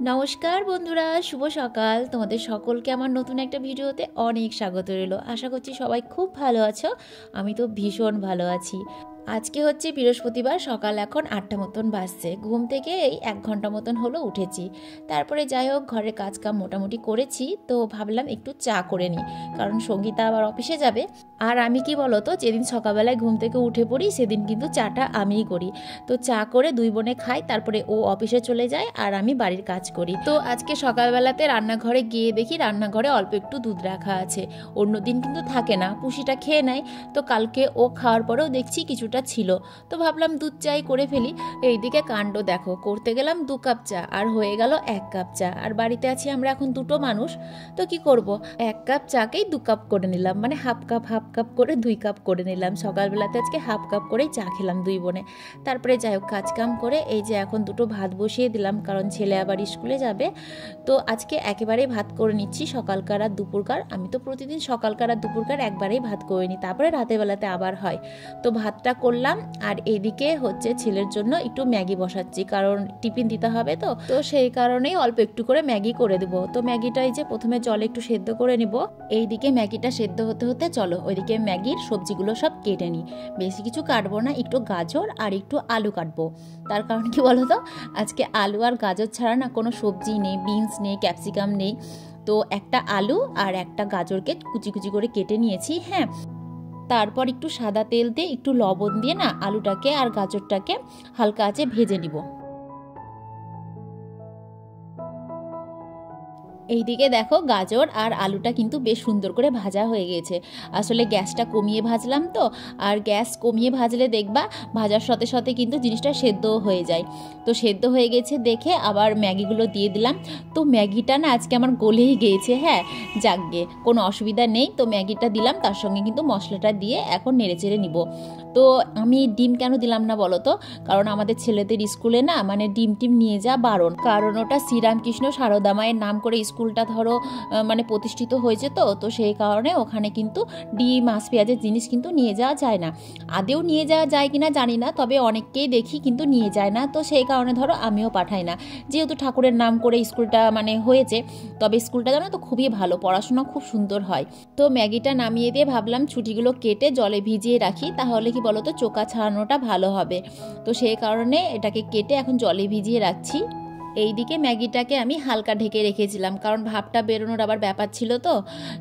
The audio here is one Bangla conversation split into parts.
নমস্কার বন্ধুরা, শুভ সকাল। তোমাদের সকলকে আমার নতুন একটা ভিডিওতে অনেক স্বাগত রইল। আশা করছি সবাই খুব ভালো আছো। আমি তো ভীষণ ভালো আছি। আজকে হচ্ছে বৃহস্পতিবার, সকাল এখন 8টা মতন বাজছে। ঘুম থেকে এই 1 ঘন্টা মতন হলো উঠেছি। তারপরে যাই হোক ঘরের কাজ কাম মোটামুটি করেছি, তো ভাবলাম একটু চা করে নিই, কারণ সঙ্গীতা আবার অফিসে যাবে। আর আমি কি বলতো, যেদিন সকালবেলায় ঘুম থেকে উঠে পড়ি সেদিন কিন্তু চাটা আমিই করি। তো চা করে দুই বোনে খাই, তারপরে ও অফিসে চলে যায় আর আমি বাড়ির কাজ করি। তো আজকে সকালবেলাতে রান্নাঘরে গিয়ে দেখি রান্নাঘরে অল্প একটু দুধ রাখা আছে। অন্যদিন কিন্তু থাকে না, পুষিটা খেয়ে নেয়। তো কালকে ও খাওয়ার পরেও দেখছি কিছুটা ছিল, তো ভাবলাম দুধ চাই করে ফেলি। এইদিকে কাণ্ড দেখো, করতে গেলাম 2 কাপ চা আর হয়ে গেল 1 কাপ চা। আর বাড়িতে আছি আমরা এখন 2টো মানুষ, তো কি করব, 1 কাপ চাকেই 2 কাপ করে নিলাম, মানে হাফ কাপ করে 2 কাপ করে নিলাম। সকালবেলাতে আজকে হাফ কাপ করেই চা খেলাম দুই বোনে। তারপরে যাই হোক কাজ কাম করে এই যে এখন 2টো ভাত বসিয়ে দিলাম, কারণ ছেলে আবার স্কুলে যাবে। তো আজকে একেবারেই ভাত করে নিচ্ছি, সকালকার আর দুপুরকার। আমি তো প্রতিদিন সকালকার আর দুপুরকার একবারেই ভাত করে নিই, তারপরে রাতের বেলাতে আবার হয়। তো ভাতটা করলাম, আর এইদিকে হচ্ছে ছেলের জন্য একটু ম্যাগি বসাচ্ছি, কারণ টিফিন দিতে হবে। তো সেই কারণেই অল্প একটু করে ম্যাগি করে দেবো। তো ম্যাগিটা এই যে প্রথমে জলে একটু সেদ্ধ করে নিব। এইদিকে ম্যাগিটা সেদ্ধ হতে হতে চলো ওইদিকে ম্যাগির সবজিগুলো সব কেটে নিই। বেশি কিছু কাটবো না, একটু গাজর আর একটু আলু কাটবো। তার কারণ কি বলো তো, আজকে আলু আর গাজর ছাড়া না কোনো সবজি নেই, বিনস নেই, ক্যাপসিকাম নেই। তো একটা আলু আর একটা গাজরকে কুচি কুচি করে কেটে নিয়েছি। হ্যাঁ, তারপর একটু সাদা তেল দিয়ে একটু লবণ দিয়ে না আলুটাকে আর গাজরটাকে হালকা আঁচে ভেজে নিব। এইদিকে দেখো গাজর আর আলুটা কিন্তু বেশ সুন্দর করে ভাজা হয়ে গেছে। আসলে গ্যাসটা কমিয়ে ভাজলাম তো, আর গ্যাস কমিয়ে ভাজলে দেখবা ভাজার সাথে সাথে কিন্তু জিনিসটা সেদ্ধ হয়ে যায়। তো সেদ্ধ হয়ে গেছে দেখে আবার ম্যাগিগুলো দিয়ে দিলাম। তো ম্যাগিটা না আজকে আমার গলেই গিয়েছে। হ্যাঁ, যাকগে কোনো অসুবিধা নেই। তো ম্যাগিটা দিলাম, তার সঙ্গে কিন্তু মশলাটা দিয়ে এখন নেড়েচেড়ে নিব। তো আমি ডিম কেন দিলাম না বলো তো, কারণ আমাদের ছেলেদের স্কুলে না মানে ডিম টিম নিয়ে যাওয়া বারণ, কারণ ওটা শ্রীরামকৃষ্ণ সারদা মায়ের নাম করে স্কুলটা ধরো মানে প্রতিষ্ঠিত হয়েছে। তো সেই কারণে ওখানে কিন্তু ডিম মাছ পেঁয়াজের জিনিস কিন্তু নিয়ে যাওয়া যায় না। আদেও নিয়ে যাওয়া যায় কিনা জানি না, তবে অনেককেই দেখি কিন্তু নিয়ে যায় না। তো সেই কারণে ধরো আমিও পাঠাই না, যেহেতু ঠাকুরের নাম করে স্কুলটা মানে হয়েছে। তবে স্কুলটা জানো তো খুবই ভালো, পড়াশোনা খুব সুন্দর হয়। তো ম্যাগিটা নামিয়ে দিয়ে ভাবলাম ছুটিগুলো কেটে জলে ভিজিয়ে রাখি, তাহলে কি বলতো চোকা ছাড়ানোটা ভালো হবে। তো সেই কারণে এটাকে কেটে এখন জলে ভিজিয়ে রাখছি। এইদিকে ম্যাগিটাকে আমি হালকা ঢেকে রেখেছিলাম, কারণ ভাপটা বেরোনোর আবার ব্যাপার ছিল।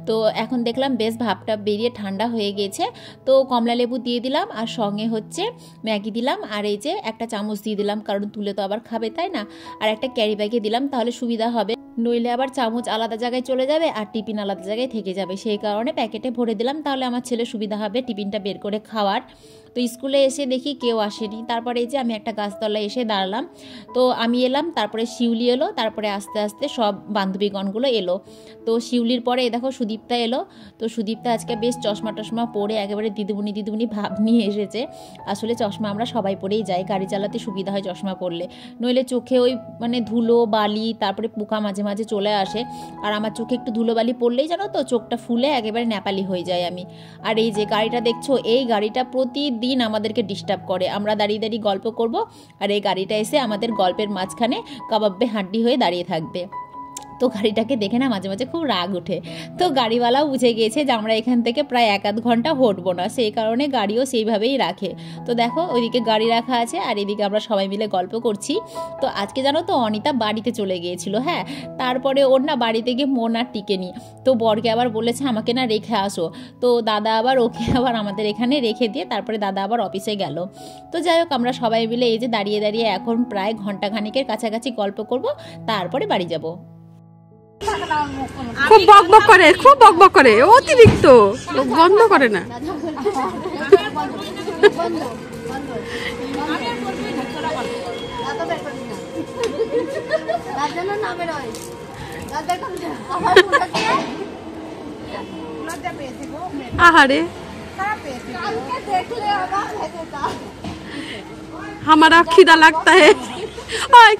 তো এখন দেখলাম বেশ ভাপটা বেরিয়ে ঠান্ডা হয়ে গেছে। তো কমলা লেবু দিয়ে দিলাম, আর সঙ্গে হচ্ছে ম্যাগি দিলাম, আর এই যে একটা চামচ দিয়ে দিলাম, কারণ তুলে তো আবার খাবে তাই না। আর একটা ক্যারি ব্যাগে দিলাম, তাহলে সুবিধা হবে, নইলে আবার চামচ আলাদা জায়গায় চলে যাবে আর টিফিন আলাদা জায়গায় থেকে যাবে। সেই কারণে প্যাকেটে ভরে দিলাম, তাহলে আমার ছেলে সুবিধা হবে টিফিনটা বের করে খাওয়ার। তো স্কুলে এসে দেখি কেউ আসেনি, তারপরে এই যে আমি একটা গাছতলায় এসে দাঁড়ালাম। তো আমি এলাম, তারপরে শিউলি এলো, তারপরে আস্তে আস্তে সব বান্ধবীগণগুলো এলো। তো শিউলির পরে দেখো সুদীপ্তা এলো। তো সুদীপ্তা আজকে বেশ চশমা টশমা পরে একেবারে দিদিমণি ভাব নিয়ে এসেছে। আসলে চশমা আমরা সবাই পরেই যাই, গাড়ি চালাতে সুবিধা হয় চশমা পরলে, নইলে চোখে ওই মানে ধুলো বালি তারপরে পোকা মাঝে মাঝে চলে আসে। আর আমার চোখে একটু ধুলো বালি পড়লেই জানো তো চোখটা ফুলে একেবারে নেপালি হয়ে যায় আমি। আর এই যে গাড়িটা দেখছো, এই গাড়িটা প্রতিদিন আমাদেরকে ডিস্টার্ব করে। আমরা দাঁড়িয়ে দাঁড়িয়ে গল্প করব, আর এই গাড়িটা এসে আমাদের গল্পের মাঝখানে কাবাব্বে হাড্ডি হয়ে দাঁড়িয়ে থাকবে। তো গাড়িটাকে দেখে না মাঝে মাঝে খুব রাগ ওঠে। তো গাড়িওয়ালাও বুঝে গিয়েছে যে আমরা এখান থেকে প্রায় 1-1.5 ঘন্টা হাঁটবো না, সেই কারণে গাড়িও সেইভাবেই রাখে। তো দেখো ওইদিকে গাড়ি রাখা আছে, আর এদিকে আমরা সবাই মিলে গল্প করছি। তো আজকে জানো তো অনিতা বাড়িতে চলে গিয়েছিল। হ্যাঁ, তারপরে ওর না বাড়িতে গিয়ে মন আর টিকেনি। তো বরকে আবার বলেছে আমাকে না রেখে আসো। তো দাদা আবার ওকে আবার আমাদের এখানে রেখে দিয়ে তারপরে দাদা আবার অফিসে গেল। তো যাই হোক আমরা সবাই মিলে এই যে দাঁড়িয়ে দাঁড়িয়ে এখন প্রায় ঘন্টাখানিকের কাছাকাছি গল্প করব, তারপরে বাড়ি যাব। খুব বকবক করে অতিরিক্ত, বন্ধ করে না। আহারে हमारा খিদা লাগতা है,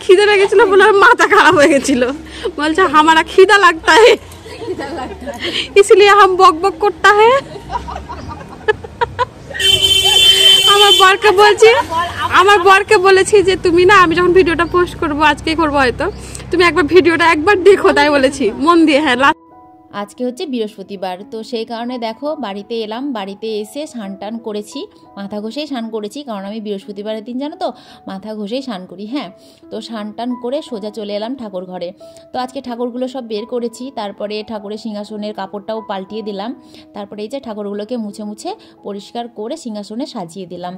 খিদে লেগেছিল বলে মাথা খারাপ হয়ে গেছিল। বলছে हमारा খিদা लगता है इसलिए हम बक बक करता है। আমার বরকে বলেছি যে তুমি না, আমি যখন ভিডিওটা পোস্ট করবো, আজকেই করবো হয়তো, তুমি একবার ভিডিওটা একবার দেখো, তাই বলেছি মন দিয়ে। হ্যাঁ, আজকে হচ্ছে বৃহস্পতিবার, তো সেই কারণে দেখো বাড়িতে এলাম, বাড়িতে এসে স্নান টান করেছি, মাথা ঘষেই স্নান করেছি, কারণ আমি বৃহস্পতিবারের দিন জানো তো মাথা ঘষেই স্নান করি। হ্যাঁ, তো স্নান টান করে সোজা চলে এলাম ঠাকুর ঘরে। তো আজকে ঠাকুরগুলো সব বের করেছি, তারপরে ঠাকুরের সিংহাসনের কাপড়টাও পাল্টিয়ে দিলাম, তারপরে এই যে ঠাকুরগুলোকে মুছে মুছে পরিষ্কার করে সিংহাসনে সাজিয়ে দিলাম।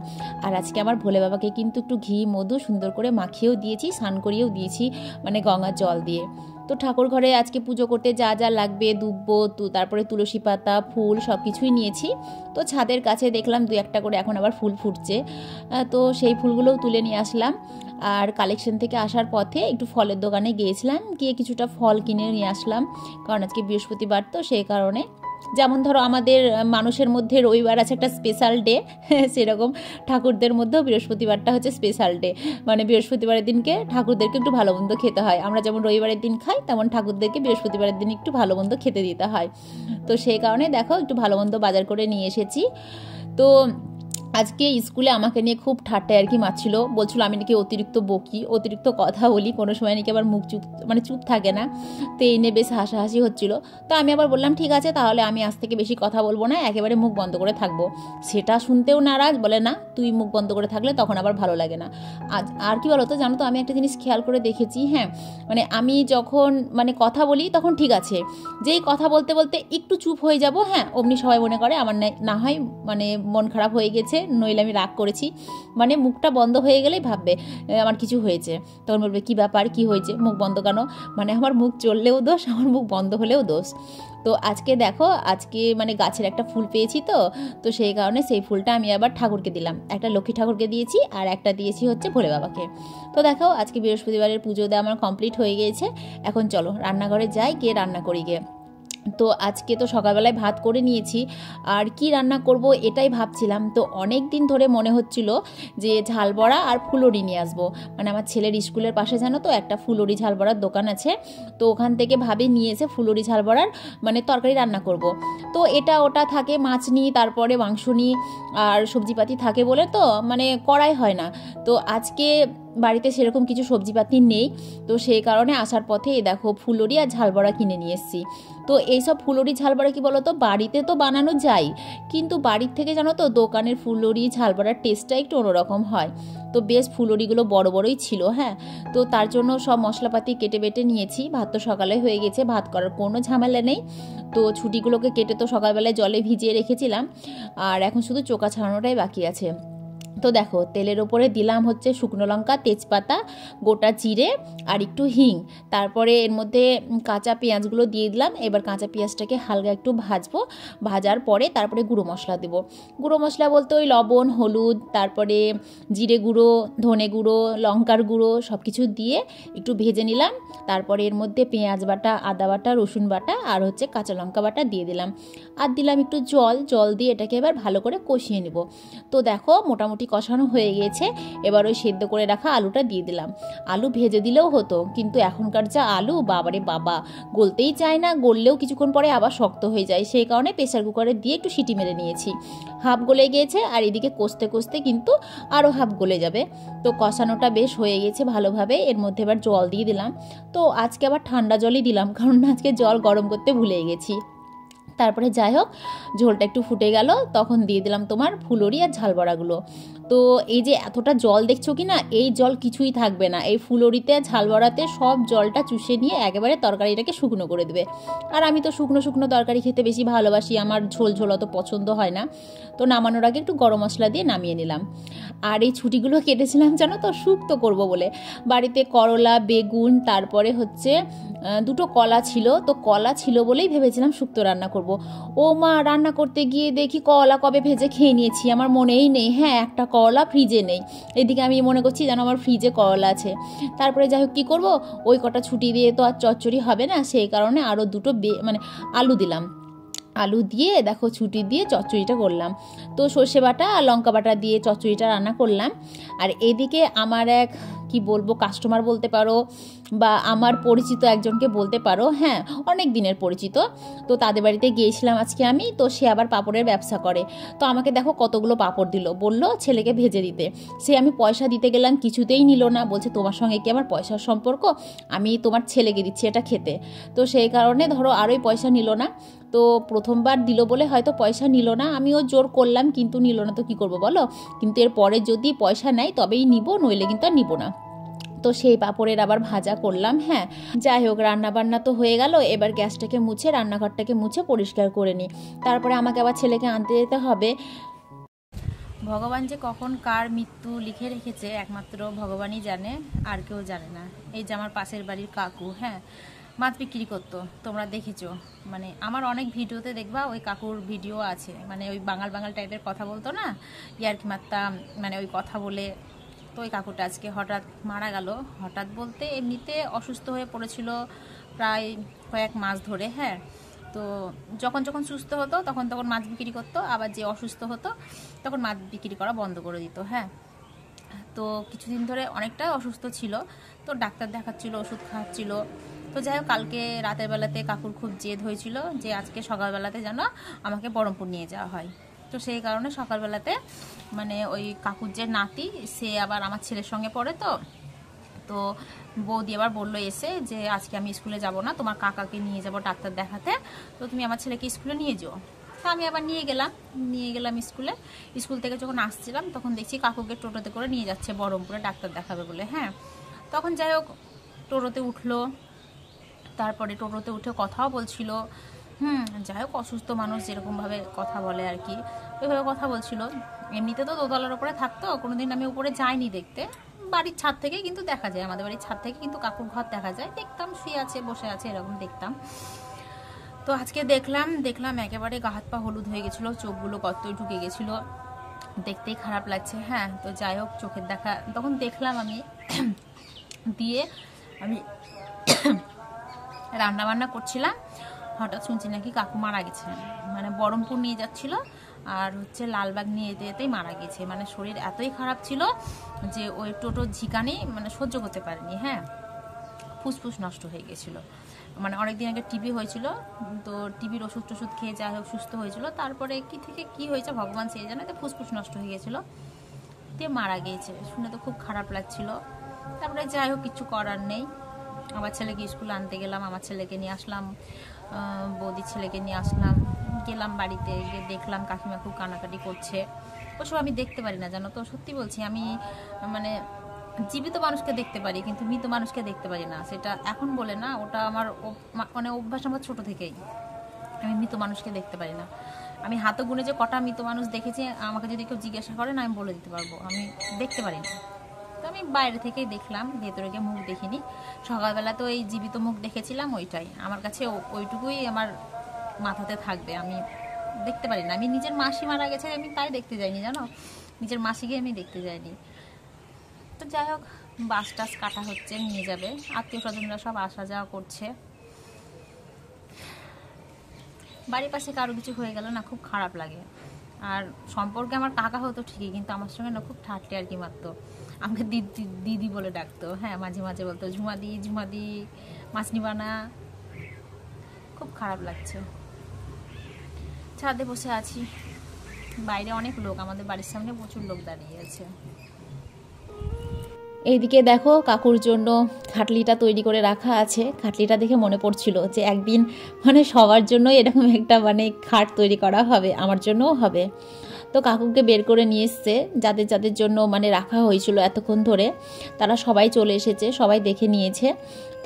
আর আজকে আমার ভোলে বাবাকে কিন্তু একটু ঘি মধু সুন্দর করে মাখিয়েও দিয়েছি, স্নান করিয়েও দিয়েছি, মানে গঙ্গার জল দিয়ে। তো ঠাকুর ঘরে আজকে পুজো করতে যা যা লাগবে, দুব্ব, তারপরে তুলসী পাতা, ফুল সব কিছুই নিয়েছি। তো ছাদের কাছে দেখলাম 2-1টা করে এখন আবার ফুল ফুটছে, তো সেই ফুলগুলোও তুলে নিয়ে আসলাম। আর কালেকশন থেকে আসার পথে একটু ফলের দোকানে গিয়েছিলাম, গিয়ে কিছুটা ফল কিনে নিয়ে আসলাম, কারণ আজকে বৃহস্পতিবার, তো সেই কারণে। যেমন ধরো আমাদের মানুষের মধ্যে রবিবার আছে একটা স্পেশাল ডে, সেরকম ঠাকুরদের মধ্যেও বৃহস্পতিবারটা হচ্ছে স্পেশাল ডে, মানে বৃহস্পতিবারের দিনকে ঠাকুরদেরকে একটু ভালো মন্দ খেতে হয়। আমরা যেমন রবিবারের দিন খাই, তেমন ঠাকুরদেরকে বৃহস্পতিবারের দিন একটু ভালো মন্দ খেতে দিতে হয়। তো সেই কারণে দেখো একটু ভালো মন্দ বাজার করে নিয়ে এসেছি। তো আজকে স্কুলে আমাকে নিয়ে খুব ঠাট্টায় আর কি মারছিল, বলছিল আমি নাকি অতিরিক্ত বকি, অতিরিক্ত কথা বলি, কোনো সময় নাকি আবার মুখ চুপ থাকে না, তো এই নিয়ে বেশ হাসাহাসি হচ্ছিল। তো আমি আবার বললাম ঠিক আছে, তাহলে আমি আজ থেকে বেশি কথা বলবো না, একেবারে মুখ বন্ধ করে থাকবো। সেটা শুনতেও নারাজ, বলে না তুই মুখ বন্ধ করে থাকলে তখন আবার ভালো লাগে না। আর কি বলো তো, জানো তো আমি একটা জিনিস খেয়াল করে দেখেছি, হ্যাঁ, মানে আমি যখন মানে কথা বলি তখন ঠিক আছে, যেই কথা বলতে বলতে একটু চুপ হয়ে যাব, হ্যাঁ, অমনি সবাই মনে করে আমার না হয় মানে মন খারাপ হয়ে গেছে, নইলে আমি রাগ করেছি, মানে মুখটা বন্ধ হয়ে গেলেই ভাববে আমার কিছু হয়েছে, তখন বলবে কি ব্যাপার, কি হয়েছে, মুখ বন্ধ কেন, মানে আমার মুখ চললেও দোষ, আমার মুখ বন্ধ হলেও দোষ। তো আজকে দেখো, আজকে মানে গাছের একটা ফুল পেয়েছি, তো সেই কারণে সেই ফুলটা আমি আবার ঠাকুরকে দিলাম, একটা লক্ষ্মী ঠাকুরকে দিয়েছি আর একটা দিয়েছি হচ্ছে ভোলে বাবাকে। তো দেখো আজকে বৃহস্পতিবারের পুজো দেওয়া আমার কমপ্লিট হয়ে গিয়েছে। এখন চলো রান্নাঘরে যাই, গিয়ে রান্না করি গিয়ে। তো আজকে তো সকালবেলায় ভাত করে নিয়েছি, আর কি রান্না করব এটাই ভাবছিলাম। তো অনেক দিন ধরে মনে হচ্ছিল যে ঝাল বড়া আর ফুলুরি নিয়ে আসবো, মানে আমার ছেলের স্কুলের পাশে জানো তো একটা ফুলুরি ঝাল বড়ার দোকান আছে, তো ওখান থেকে ভাবি নিয়ে এসে ফুলুরি ঝাল বড়ার মানে তরকারি রান্না করব। তো এটা ওটা থাকে, মাছ নিই, তারপরে মাংস নিই, আর সবজিপাতি থাকে বলে তো মানে করাই হয় না। তো আজকে বাড়িতে সেরকম কিছু সবজিপাতি নেই, তো সেই কারণে আসার পথে দেখো ফুলুরি আর ঝালবড়া কিনে নিয়ে এসেছি। তো এইসব ফুলুরি ঝালবড়া কি বলো তো, বাড়িতে তো বানানো যায়, কিন্তু বাড়ির থেকে জানো তো দোকানের ফুলুরি ঝালবড়ার টেস্টটা একটু অন্যরকম হয়। তো বেশ ফুলুরিগুলো বড় বড়ই ছিল, হ্যাঁ, তো তার জন্য সব মশলাপাতি কেটে বেটে নিয়েছি। ভাত তো সকালে হয়ে গেছে, ভাত করার কোনো ঝামেলা নেই। তো ছুটিগুলোকে কেটে তো সকালবেলায় জলে ভিজিয়ে রেখেছিলাম, আর এখন শুধু চোকা ছাড়ানোটাই বাকি আছে। তো দেখো তেলের ওপরে দিলাম হচ্ছে শুকনো লঙ্কা, তেজপাতা, গোটা জিরে আর একটু হিং, তারপরে এর মধ্যে কাঁচা পেঁয়াজগুলো দিয়ে দিলাম। এবার কাঁচা পেঁয়াজটাকে হালকা একটু ভাজবো, ভাজার পরে তারপরে গুঁড়ো মশলা দেবো। গুঁড়ো মশলা বলতে ওই লবণ, হলুদ, তারপরে জিরে গুঁড়ো, ধনে গুঁড়ো, লঙ্কার গুঁড়ো সব কিছু দিয়ে একটু ভেজে নিলাম। তারপরে এর মধ্যে পেঁয়াজ বাটা, আদা বাটা, রসুন বাটা আর হচ্ছে কাঁচা লঙ্কা বাটা দিয়ে দিলাম, আর দিলাম একটু জল দিয়ে এটাকে এবার ভালো করে কষিয়ে নেব। তো দেখো মোটামুটি কষানো হয়ে গেছে। এবার ওই সেদ্ধ করে রাখা আলুটা দিয়ে দিলাম। আলু ভেজে দিলেও হতো, কিন্তু এখনকার যা আলু, বাবারে বাবা, গলতেই চায় না, গললেও কিছুক্ষণ পরে আবার শক্ত হয়ে যায়, সেই কারণে প্রেসার কুকারে দিয়ে একটু সিটি মেরে নিয়েছি। হাফ গলে গিয়েছে, আর এদিকে কষতে কষতে কিন্তু আরও হাফ গলে যাবে। তো কষানোটা বেশ হয়ে গেছে ভালোভাবে। এর মধ্যে এবার জল দিয়ে দিলাম। তো আজকে আবার ঠান্ডা জলই দিলাম, কারণ আজকে জল গরম করতে ভুলে গেছি। তারপরে যাই হোক ঝোলটা একটু ফুটে গেল, তখন দিয়ে দিলাম তোমার ফুলুরি আর ঝালবড়াগুলো। তো এই যে এতটা জল দেখছো কি না, এই জল কিছুই থাকবে না, এই ফুলুরিতে ঝালবড়াতে সব জলটা চুষে নিয়ে একেবারে তরকারিটাকে শুকনো করে দেবে। আর আমি তো শুকনো শুকনো তরকারি খেতে বেশি ভালোবাসি, আমার ঝোল ঝোল অত পছন্দ হয় না। তো নামানোর আগে একটু গরম মশলা দিয়ে নামিয়ে নিলাম। আর এই ছুটিগুলো কেটেছিলাম জানো তো শুক্তো করব বলে, বাড়িতে করলা, বেগুন, তারপরে হচ্ছে দুটো কলা ছিল, তো কলা ছিল বলেই ভেবেছিলাম শুক্তো রান্না করব। ও মা, রান্না করতে গিয়ে দেখি কলা কবে ভেজে খেয়ে নিয়েছি, আমার মনেই নেই। হ্যাঁ, একটা করলা ফ্রিজে নেই, এদিকে আমি মনে করছি যেন আমার ফ্রিজে করলা আছে। তারপরে যাই হোক কী করবো, ওই কটা ছুটি দিয়ে তো আর চচ্চড়ি হবে না, সেই কারণে আরও দুটো মানে আলু দিলাম। আলু দিয়ে দেখো ছুটি দিয়ে চচ্চড়িটা করলাম। তো সর্ষে বাটা আর লঙ্কা বাটা দিয়ে চচ্চড়িটা রান্না করলাম। আর এদিকে আমার এক কি বলবো কাস্টমার বলতে পারো, বা আমার পরিচিত একজনকে বলতে পারো, হ্যাঁ অনেক দিনের পরিচিত। তো তাদের বাড়িতে গিয়েছিলাম আজকে আমি। তো সে আবার পাঁপড়ের ব্যবসা করে। তো আমাকে দেখো কতগুলো পাঁপড় দিল, বললো ছেলেকে ভেজে দিতে। সে আমি পয়সা দিতে গেলাম, কিছুতেই নিল না, বলছে তোমার সঙ্গে কি আমার পয়সার সম্পর্ক, আমি তোমার ছেলেকে দিচ্ছি এটা খেতে। তো সেই কারণে ধরো আরোই পয়সা নিল না। তো প্রথমবার দিল বলে হয়তো পয়সা নিল না, আমিও জোর করলাম কিন্তু নিল না, তো কি করবো বলো। কিন্তু এরপরে যদি পয়সা নেয় তবেই নিব, নইলে কিন্তু আর নিব না। তো সেই পাঁপড়ের আবার ভাজা করলাম। হ্যাঁ যাই হোক, রান্নাবান্না তো হয়ে গেল, এবার গ্যাসটাকে মুছে রান্নাঘরটাকে মুছে পরিষ্কার করে নিই। তারপরে আমাকে আবার ছেলেকে আনতে যেতে হবে। ভগবান যে কখন কার মৃত্যু লিখে রেখেছে একমাত্র ভগবানই জানে, আর কেউ জানে না। এই যে আমার পাশের বাড়ির কাকু, হ্যাঁ মাছ বিক্রি করতো, তোমরা দেখেছো, মানে আমার অনেক ভিডিওতে দেখবা ওই কাকুর ভিডিও আছে, মানে ওই বাঙাল বাঙাল টাইপের কথা বলতো না, ইয়ার্কি মারতাম, মানে ওই কথা বলে। তো ওই কাকুটা আজকে হঠাৎ মারা গেল। হঠাৎ বলতে এমনিতে অসুস্থ হয়ে পড়েছিল প্রায় কয়েক মাস ধরে। হ্যাঁ তো যখন যখন সুস্থ হতো তখন তখন মাছ বিক্রি করতো, আবার যে অসুস্থ হতো তখন মাছ বিক্রি করা বন্ধ করে দিত। হ্যাঁ তো কিছুদিন ধরে অনেকটা অসুস্থ ছিল, তো ডাক্তার দেখাচ্ছিল, ওষুধ খাওয়াচ্ছিল। তো যাই হোক, কালকে রাতের বেলাতে কাকুর খুব জেদ হয়েছিল যে আজকে সকালবেলাতে যেন আমাকে বহরমপুর নিয়ে যাওয়া হয়। তো সেই কারণে সকালবেলাতে মানে ওই কাকুর যে নাতি সে আবার আমার ছেলের সঙ্গে পড়ে, তো বৌদি আবার বললো এসে যে আজকে আমি স্কুলে যাব না, তোমার কাকাকে নিয়ে যাব ডাক্তার দেখাতে, তো তুমি আমার ছেলেকে স্কুলে নিয়ে যাও। তো আমি আবার নিয়ে গেলাম স্কুলে। স্কুল থেকে যখন আসছিলাম তখন দেখছি কাকুকে টোটোতে করে নিয়ে যাচ্ছে বহরমপুরে ডাক্তার দেখাবে বলে। হ্যাঁ তখন যাই হোক টোটোতে উঠলো, তারপরে টোটোতে উঠে কথাও বলছিল। যাই হোক অসুস্থ মানুষ যেরকমভাবে কথা বলে আর কি, ওইভাবে কথা বলছিল। এমনিতে তো দোতলার উপরে থাকতো, কোনোদিন আমি উপরে যাইনি দেখতে, বাড়ির ছাদ থেকে কিন্তু দেখা যায়, আমাদের বাড়ির ছাদ থেকে কিন্তু কাকুর ঘর দেখা যায়, দেখতাম শুয়ে আছে বসে আছে এরকম দেখতাম। তো আজকে দেখলাম একেবারে গা হাত পা হলুদ হয়ে গেছিলো, চোখগুলো কতই ঢুকে গেছিলো, দেখতেই খারাপ লাগছে। হ্যাঁ তো যাই হোক চোখের দেখা তখন দেখলাম আমি দিয়ে আমি রান্নাবান্না করছিলাম, হঠাৎ শুনছি নাকি কাকু মারা গেছে, মানে বহরমপুর নিয়ে যাচ্ছিল আর হচ্ছে লালবাগ নিয়ে যেতে যেতেই মারা গেছে। মানে শরীর এতই খারাপ ছিল যে ওই টোটোর ঝিকানি মানে সহ্য করতে পারেনি। হ্যাঁ ফুসফুস নষ্ট হয়ে গেছিলো, মানে অনেকদিন আগে টিবি হয়েছিল, তো টিবির ওষুধ টষুধ খেয়ে যাই হোক সুস্থ হয়েছিল, তারপরে কি থেকে কি হয়েছে ভগবান সে জানে, তো ফুসফুস নষ্ট হয়ে গেছিলো দিয়ে মারা গিয়েছে। শুনে তো খুব খারাপ লাগছিল। তারপরে যাই হোক কিছু করার নেই, আমার ছেলেকে স্কুলে আনতে গেলাম, আমার ছেলেকে নিয়ে আসলাম, বৌদির ছেলেকে নিয়ে আসলাম, গেলাম বাড়িতে গিয়ে দেখলাম কাকিমা খুব কানাকাটি করছে। ওসব আমি দেখতে পারি না জানো তো, সত্যি বলছি। আমি মানে জীবিত মানুষকে দেখতে পারি কিন্তু মৃত মানুষকে দেখতে পারি না, সেটা এখন বলে না, ওটা আমার মানে অভ্যাস আমার ছোটো থেকেই। আমি মৃত মানুষকে দেখতে পারি না। আমি হাতে গুনে যে কটা মৃত মানুষ দেখেছি আমাকে যদি কেউ জিজ্ঞাসা করে না আমি বলে দিতে পারবো, আমি দেখতে পারি না। তো আমি বাইরে থেকেই দেখলাম, ভেতরে গিয়ে মুখ দেখিনি। সকালবেলা তো এই জীবিত মুখ দেখেছিলাম, ওইটাই আমার কাছে, ওইটুকুই আমার মাথাতে থাকবে। আমি দেখতে পারি না। আমি নিজের মাসি মারা গেছে আমি তাই দেখতে যাইনি জানো, নিজের মাসিকে আমি দেখতে যাইনি। তো যাই হোক বাস টাস কাটা হচ্ছে, নিয়ে যাবে, আত্মীয় স্বজনরা সব আসা যাওয়া করছে। বাড়ির পাশে কারো কিছু হয়ে গেল না খুব খারাপ লাগে। আর সম্পর্কে আমার কাকা হতো ঠিকই, কিন্তু আমার সঙ্গে না খুব ঠাট্টে আর কি মারতো, আমাকে দিদি দিদি বলে ডাকতো। হ্যাঁ মাঝে মাঝে বলতো ঝুমাদি মাছ নিবা না, খুব খারাপ লাগছে। ছাদে বসে আছি, বাইরে অনেক লোক, আমাদের বাড়ির সামনে প্রচুর লোক দাঁড়িয়ে আছে। এইদিকে দেখো কাকুর জন্য খাটলিটা তৈরি করে রাখা আছে। খাটলিটা দেখে মনে পড়ছিল যে একদিন মানে সবার জন্য এরকম একটা মানে খাট তৈরি করা হবে, আমার জন্যও হবে। তো কাকুকে বের করে নিয়ে এসছে, যাদের যাদের জন্য মানে রাখা হয়েছিল এতক্ষণ ধরে তারা সবাই চলে এসেছে, সবাই দেখে নিয়েছে।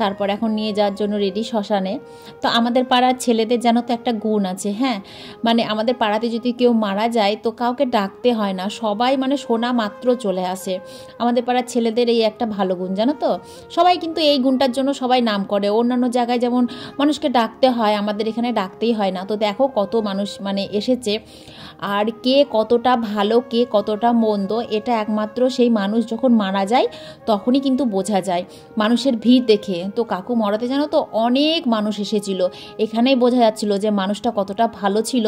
তারপর এখন নিয়ে যাওয়ার জন্য রেডি শ্মশানে। তো আমাদের পাড়ার ছেলেদের যেন তো একটা গুণ আছে, হ্যাঁ মানে আমাদের পাড়াতে যদি কেউ মারা যায় তো কাউকে ডাকতে হয় না, সবাই মানে শোনা মাত্র চলে আসে। আমাদের পাড়ার ছেলেদের এই একটা ভালো গুণ জানো তো, সবাই কিন্তু এই গুণটার জন্য সবাই নাম করে। অন্যান্য জায়গায় যেমন মানুষকে ডাকতে হয়, আমাদের এখানে ডাকতেই হয় না। তো দেখো কত মানুষ মানে এসেছে, আর কে কতটা ভালো কে কতটা মন্দ এটা একমাত্র সেই মানুষ যখন মারা যায় তখনই কিন্তু বোঝা যায়, মানুষের ভিড় দেখে। তো কাকু মরাতে জানো তো অনেক মানুষ এসেছিল, এখানেই বোঝা যাচ্ছিল যে মানুষটা কতটা ভালো ছিল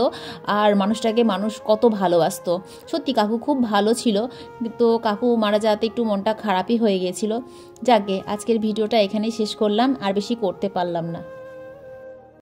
আর মানুষটাকে মানুষ কত ভালোবাসতো। সত্যি কাকু খুব ভালো ছিল, তো কাকু মারা যাওয়াতে একটু মনটা খারাপই হয়ে গিয়েছিল। যাকে আজকের ভিডিওটা এখানেই শেষ করলাম, আর বেশি করতে পারলাম না।